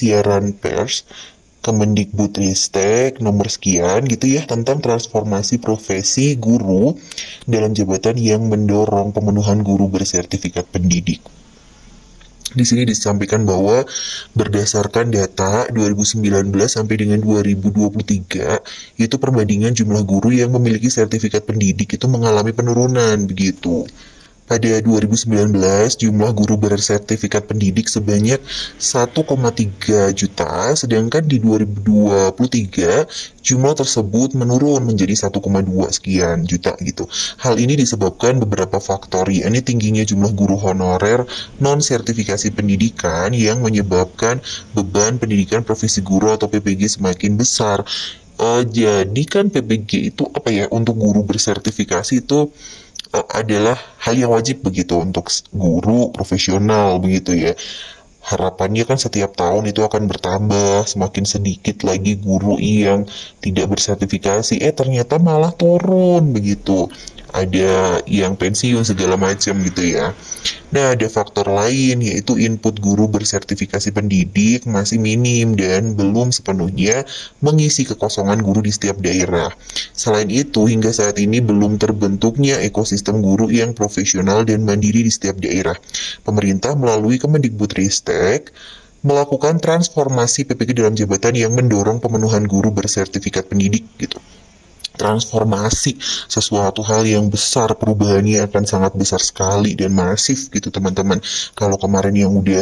siaran pers Kemendikbudristek nomor sekian gitu ya tentang transformasi profesi guru dalam jabatan yang mendorong pemenuhan guru bersertifikat pendidik. Di sini disampaikan bahwa berdasarkan data 2019 sampai dengan 2023, itu perbandingan jumlah guru yang memiliki sertifikat pendidik itu mengalami penurunan begitu. Pada 2019, jumlah guru bersertifikat pendidik sebanyak 1,3 juta, sedangkan di 2023 jumlah tersebut menurun menjadi 1,2 sekian juta gitu. Hal ini disebabkan beberapa faktor, yakni tingginya jumlah guru honorer non-sertifikasi pendidikan yang menyebabkan beban pendidikan profesi guru atau PPG semakin besar. Jadi kan PPG itu apa ya, untuk guru bersertifikasi itu adalah hal yang wajib begitu untuk guru profesional begitu ya. Harapannya kan setiap tahun itu akan bertambah, semakin sedikit lagi guru yang tidak bersertifikasi. Ternyata malah turun begitu. Ada yang pensiun segala macam gitu ya. Nah, ada faktor lain yaitu input guru bersertifikasi pendidik masih minim dan belum sepenuhnya mengisi kekosongan guru di setiap daerah. Selain itu, hingga saat ini belum terbentuknya ekosistem guru yang profesional dan mandiri di setiap daerah. Pemerintah melalui Kemendikbudristek melakukan transformasi PPG dalam jabatan yang mendorong pemenuhan guru bersertifikat pendidik gitu. Transformasi sesuatu hal yang besar, perubahannya akan sangat besar sekali dan masif gitu teman-teman. Kalau kemarin yang udah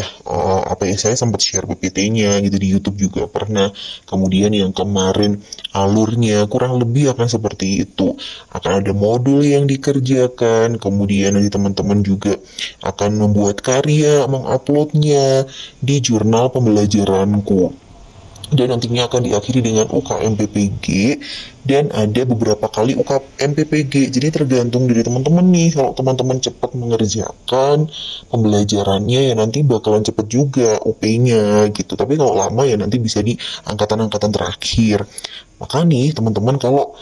saya sempat share PPT-nya gitu di YouTube juga pernah. Kemudian yang kemarin alurnya kurang lebih akan seperti itu. Akan ada modul yang dikerjakan, kemudian nanti teman-teman juga akan membuat karya, menguploadnya di jurnal pembelajaranku. Dan nantinya akan diakhiri dengan UKM PPG dan ada beberapa kali UKM PPG. Jadi tergantung dari teman-teman nih. Kalau teman-teman cepat mengerjakan pembelajarannya ya nanti bakalan cepat juga UP-nya gitu. Tapi kalau lama ya nanti bisa di angkatan-angkatan terakhir. Maka nih teman-teman kalau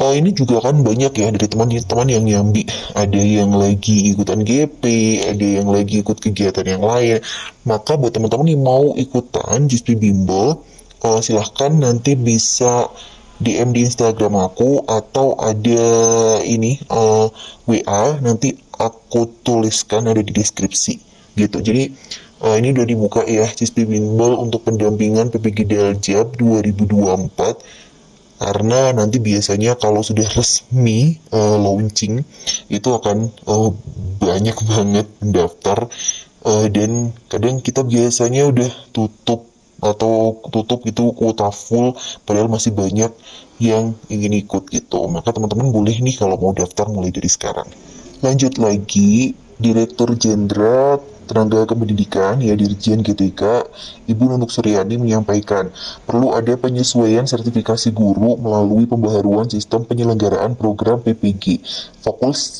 ini juga kan banyak ya dari teman-teman yang nyambi. Ada yang lagi ikutan GP, ada yang lagi ikut kegiatan yang lain. Maka buat teman-teman yang mau ikutan JISP Bimbel, silahkan nanti bisa DM di Instagram aku atau ada ini WA, nanti aku tuliskan ada di deskripsi gitu. Jadi ini udah dibuka ya JISP Bimbel untuk pendampingan PPG Daljab 2024. Karena nanti biasanya kalau sudah resmi launching itu akan banyak banget pendaftar, dan kadang kita biasanya udah tutup itu kuota full padahal masih banyak yang ingin ikut gitu. Maka teman-teman boleh nih kalau mau daftar mulai dari sekarang. Lanjut lagi, Direktur Jenderal Tenaga Kependidikan, ya Dirjen GTK, Ibu Nunuk Suryani menyampaikan, perlu ada penyesuaian sertifikasi guru melalui pembaharuan sistem penyelenggaraan program PPG.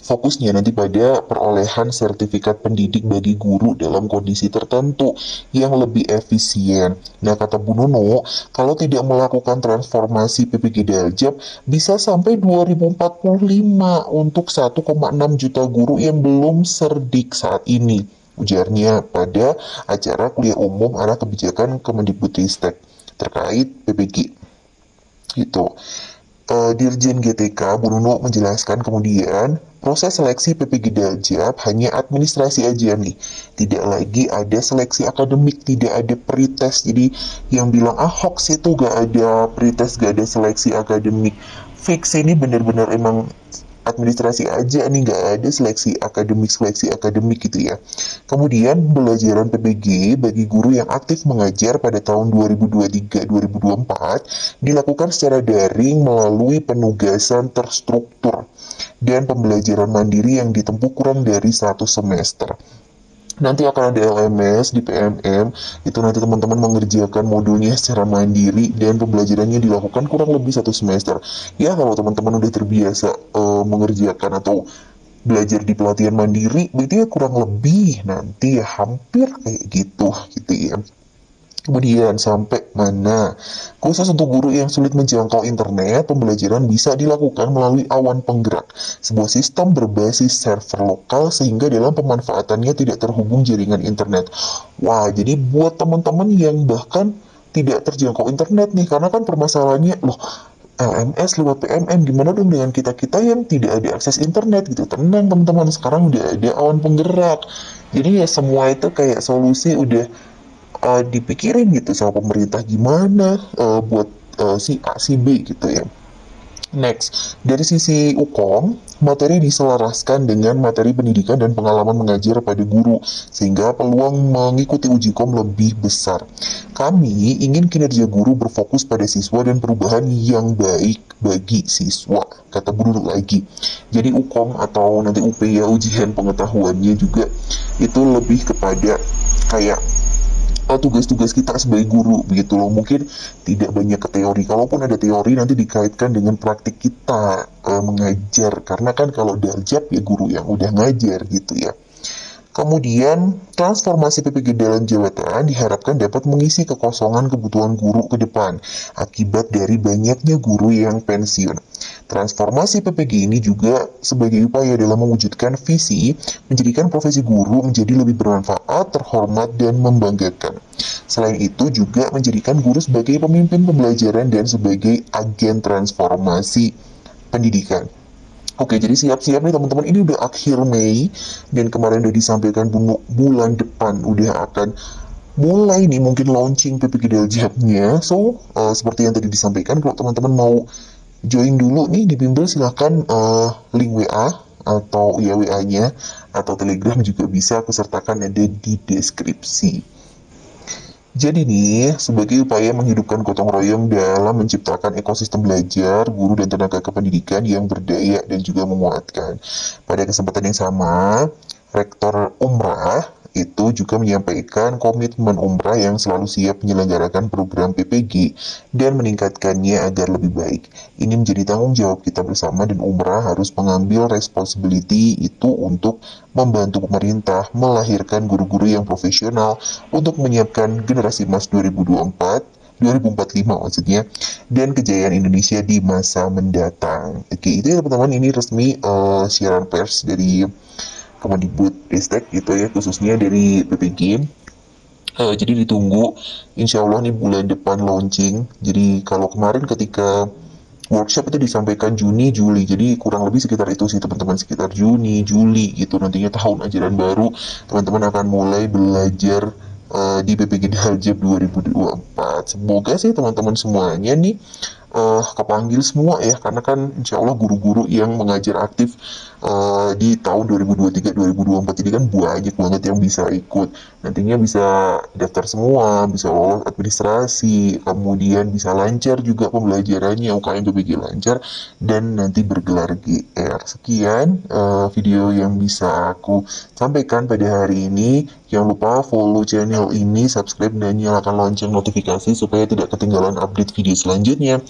Fokusnya nanti pada perolehan sertifikat pendidik bagi guru dalam kondisi tertentu yang lebih efisien. Nah, kata Bu Nuno, kalau tidak melakukan transformasi PPG Daljab, bisa sampai 2045 untuk 1,6 juta guru yang belum serdik saat ini, ujarnya pada acara kuliah umum arah kebijakan Kemendikbudristek terkait PPG. Gitu. Dirjen GTK Bu Nuno menjelaskan kemudian proses seleksi PPG Daljab hanya administrasi aja nih, tidak lagi ada seleksi akademik, tidak ada pretest. Jadi yang bilang hoax itu gak ada pretest, gak ada seleksi akademik, fix. Ini benar-benar emang administrasi aja nih, nggak ada seleksi akademik gitu ya. Kemudian pembelajaran PPG bagi guru yang aktif mengajar pada tahun 2023-2024 dilakukan secara daring melalui penugasan terstruktur dan pembelajaran mandiri yang ditempuh kurang dari 1 semester. Nanti akan ada LMS di PMM, itu nanti teman-teman mengerjakan modulnya secara mandiri dan pembelajarannya dilakukan kurang lebih 1 semester. Ya, kalau teman-teman udah terbiasa mengerjakan atau belajar di pelatihan mandiri, berarti ya kurang lebih nanti ya hampir kayak gitu ya. Kemudian sampai mana. Khusus untuk guru yang sulit menjangkau internet, pembelajaran bisa dilakukan melalui awan penggerak, sebuah sistem berbasis server lokal sehingga dalam pemanfaatannya tidak terhubung jaringan internet. Wah, jadi buat teman-teman yang bahkan tidak terjangkau internet nih, karena kan permasalahannya, loh, LMS lewat PMM, gimana dong dengan kita-kita yang tidak ada akses internet gitu. Tenang teman-teman, sekarang udah ada awan penggerak. Jadi ya semua itu kayak solusi udah dipikirin gitu sama pemerintah gimana buat si A si B gitu ya. Next, dari sisi UKOM, materi diselaraskan dengan materi pendidikan dan pengalaman mengajar pada guru, sehingga peluang mengikuti uji KOM lebih besar. Kami ingin kinerja guru berfokus pada siswa dan perubahan yang baik bagi siswa, kata guru lagi. Jadi UKOM atau nanti UP ya, ujian pengetahuannya juga itu lebih kepada kayak tugas-tugas kita sebagai guru begitu loh, mungkin tidak banyak ke teori, kalaupun ada teori nanti dikaitkan dengan praktik kita mengajar, karena kan kalau daljab ya guru yang udah ngajar gitu ya. Kemudian, transformasi PPG dalam jabatan diharapkan dapat mengisi kekosongan kebutuhan guru ke depan akibat dari banyaknya guru yang pensiun. Transformasi PPG ini juga sebagai upaya dalam mewujudkan visi menjadikan profesi guru menjadi lebih bermanfaat, terhormat, dan membanggakan. Selain itu juga menjadikan guru sebagai pemimpin pembelajaran dan sebagai agen transformasi pendidikan. Oke, jadi siap-siap nih teman-teman, ini udah akhir Mei dan kemarin udah disampaikan bulan depan udah akan mulai nih mungkin launching PPG Daljabnya. So, seperti yang tadi disampaikan, kalau teman-teman mau join dulu nih di bimbel silahkan link WA atau ya WA-nya atau Telegram juga bisa aku sertakan ada di deskripsi. Jadi nih, sebagai upaya menghidupkan gotong royong dalam menciptakan ekosistem belajar, guru dan tenaga kependidikan yang berdaya dan juga memuatkan. Pada kesempatan yang sama, Rektor Umrah itu juga menyampaikan komitmen Umrah yang selalu siap menyelenggarakan program PPG dan meningkatkannya agar lebih baik. Ini menjadi tanggung jawab kita bersama dan Umrah harus mengambil responsibility itu untuk membantu pemerintah melahirkan guru-guru yang profesional untuk menyiapkan generasi emas 2024 maksudnya, dan kejayaan Indonesia di masa mendatang. Oke, itu ya teman-teman, ini resmi siaran pers dari Kemendikbudristek gitu ya, khususnya dari PPG. Jadi ditunggu, insya Allah nih bulan depan launching. Jadi kalau kemarin ketika workshop itu disampaikan Juni, Juli, jadi kurang lebih sekitar itu sih teman-teman, sekitar Juni, Juli gitu, nantinya tahun ajaran baru, teman-teman akan mulai belajar di PPG Daljab 2024. Semoga sih teman-teman semuanya nih kepanggil semua ya, karena kan insya Allah guru-guru yang mengajar aktif di tahun 2023-2024 ini kan banyak banget yang bisa ikut. Nantinya bisa daftar semua, bisa lolos administrasi, kemudian bisa lancar juga pembelajarannya, UKM PPG lancar, dan nanti bergelar GR. Sekian video yang bisa aku sampaikan pada hari ini. Jangan lupa follow channel ini, subscribe, dan nyalakan lonceng notifikasi supaya tidak ketinggalan update video selanjutnya.